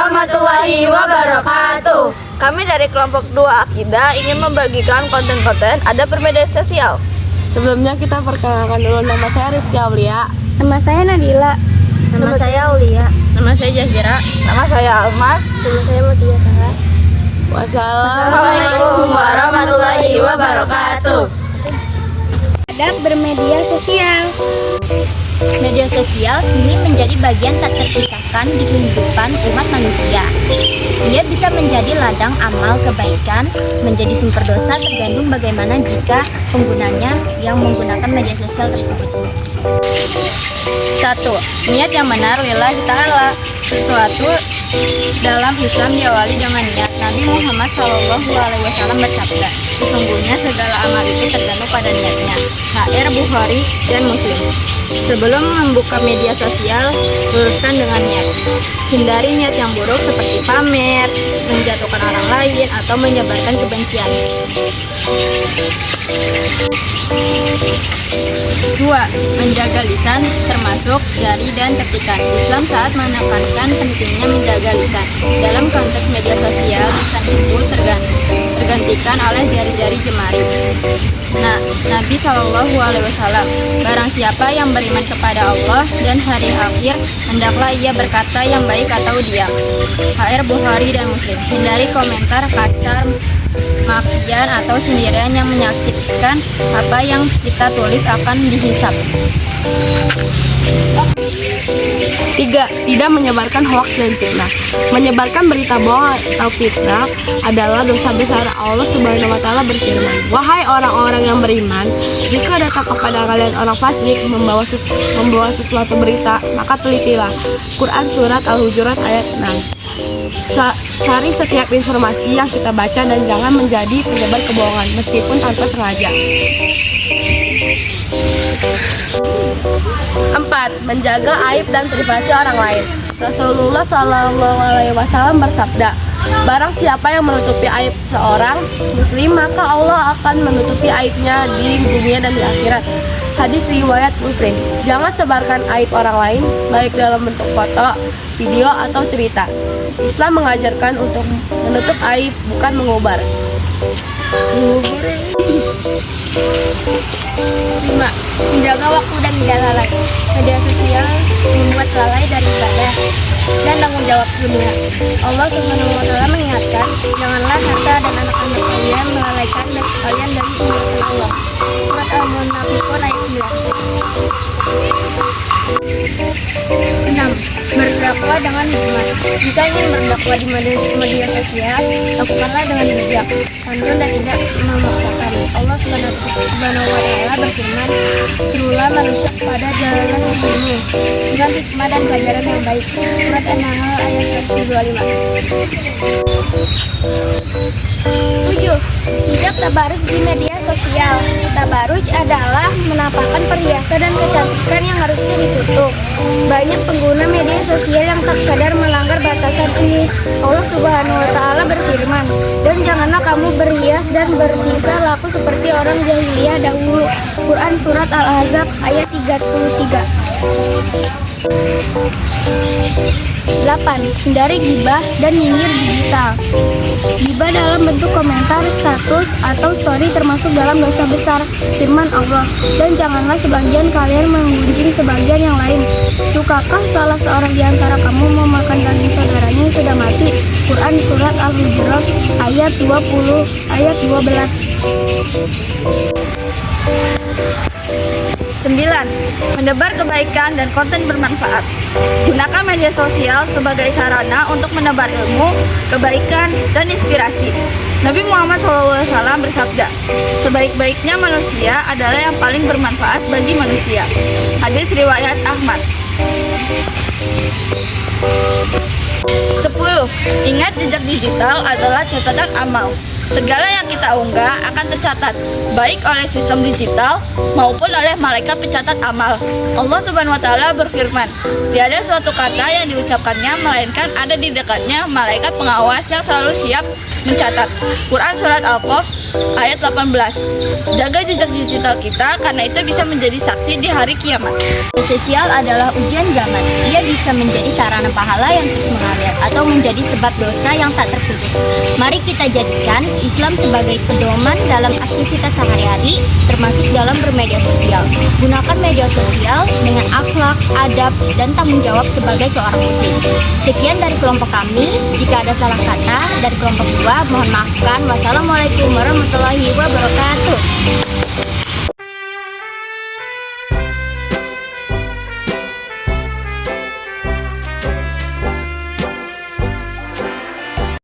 warahmatullahi wabarakatuh. Kami dari kelompok 2 Akidah ingin membagikan konten-konten ada bermedia sosial. Sebelumnya kita perkenalkan dulu, nama saya Rizky Aulia. Nama saya Nadila. Nama saya Aulia. Nama saya Jazira. Nama saya Almas. Nama saya Mutia Sarah. Wassalamualaikum warahmatullahi wabarakatuh. Adab bermedia sosial. Media sosial kini menjadi bagian tak terpisahkan di kehidupan umat manusia. Ia bisa menjadi ladang amal kebaikan, menjadi sumber dosa tergantung bagaimana jika penggunanya yang menggunakan media sosial tersebut. 1. Niat yang benar lillahi ta'ala. Sesuatu dalam Islam diawali dengan niat. Nabi Muhammad SAW bersabda, sesungguhnya segala amal itu tergantung pada niatnya. HR Bukhari dan Muslim. Sebelum membuka media sosial, luruskan dengan niat. Hindari niat yang buruk seperti pamer, menjatuhkan orang lain, atau menyebarkan kebencian. 2. Menjaga lisan termasuk jari dan ketikan. Islam saat menekankan pentingnya menjaga lisan. Dalam konteks media sosial, lisan itu tergantikan oleh jari-jari jemari. Nah, Nabi SAW, barang siapa yang beriman kepada Allah dan hari akhir, hendaklah ia berkata yang baik atau diam. HR Bukhari dan Muslim. Hindari komentar kasar, makian atau sindiran yang menyakitkan. Apa yang kita tulis akan dihisab. 3. Tidak menyebarkan hoaks dan fitnah. Menyebarkan berita bohong atau fitnah adalah dosa besar. Allah Subhanahu wa Ta'ala berfirman, wahai orang-orang yang beriman, jika datang kepada kalian orang fasik membawa sesuatu berita, maka telitilah. Quran Surat Al-Hujurat ayat 6. Saring setiap informasi yang kita baca dan jangan menjadi penyebar kebohongan meskipun tanpa sengaja. 4. Menjaga aib dan privasi orang lain. Rasulullah SAW bersabda, barang siapa yang menutupi aib seorang muslim, maka Allah akan menutupi aibnya di dunia dan di akhirat. Hadis riwayat Muslim. Jangan sebarkan aib orang lain, baik dalam bentuk foto, video, atau cerita. Islam mengajarkan untuk menutup aib, bukan mengobar. 5. Menjaga waktu dan tidak lalai. Media sosial membuat lalai dari ibadah dan tanggung jawab dunia. Allah Subhanahu wa Ta'ala mengingatkan, janganlah harta dan anak-anak kalian melalaikan kalian dari kebaikan Allah. Surat Al-Munafiqun ayat 9. 6. Berdakwah dengan hikmat. Jika ingin berdakwah di media sosial, lakukanlah dengan bijak, santun dan tidak memaksakan. Allah Subhanahu wa Ta'ala berfirman, serulah manusia pada jalan ilmu dengan hikmah dan pelajaran yang baik. Surat An-Nahl ayat 125. 7. Tidak tabarruj di media sosial. Tabarruj adalah menampakkan perhiasan dan kecantikan yang harusnya ditutup. Banyak pengguna media sosial yang tak sadar melanggar batasan ini. Allah Subhanahu wa Ta'ala berfirman, dan janganlah kamu berhias dan bertingkah laku seperti orang jahiliyah dahulu. Quran Surat Al-Ahzab ayat 33. 8. Hindari gibah dan nyinyir digital. Gibah dalam bentuk komentar, status, atau story termasuk dalam dosa besar. Firman Allah, dan janganlah sebagian kalian menggunjing sebagian yang lain. Sukakah salah seorang di antara kamu memakan daging saudaranya yang sudah mati? Quran Surat Al-Hujurat ayat 20 ayat 12. 9. Menebar kebaikan dan konten bermanfaat. Gunakan media sosial sebagai sarana untuk menebar ilmu, kebaikan, dan inspirasi. Nabi Muhammad SAW bersabda, sebaik-baiknya manusia adalah yang paling bermanfaat bagi manusia. Hadis riwayat Ahmad. 10. Ingat jejak digital adalah catatan amal. Segala yang kita unggah akan tercatat, baik oleh sistem digital maupun oleh malaikat pencatat amal. Allah Subhanahu wa Ta'ala berfirman, tiada suatu kata yang diucapkannya melainkan ada di dekatnya malaikat pengawas yang selalu siap mencatat. Quran Surat Al-Qaf ayat 18. Jaga jejak digital kita karena itu bisa menjadi saksi di hari kiamat. Media sosial adalah ujian zaman. Ia bisa menjadi sarana pahala yang terus mengalir atau menjadi sebab dosa yang tak terputus. Mari kita jadikan Islam sebagai pedoman dalam aktivitas sehari-hari, termasuk dalam bermedia sosial. Gunakan media sosial dengan akhlak, adab, dan tanggung jawab sebagai seorang muslim. Sekian dari kelompok kami. Jika ada salah kata dari kelompok 2, mohon maafkan. Wassalamualaikum warahmatullahi wabarakatuh.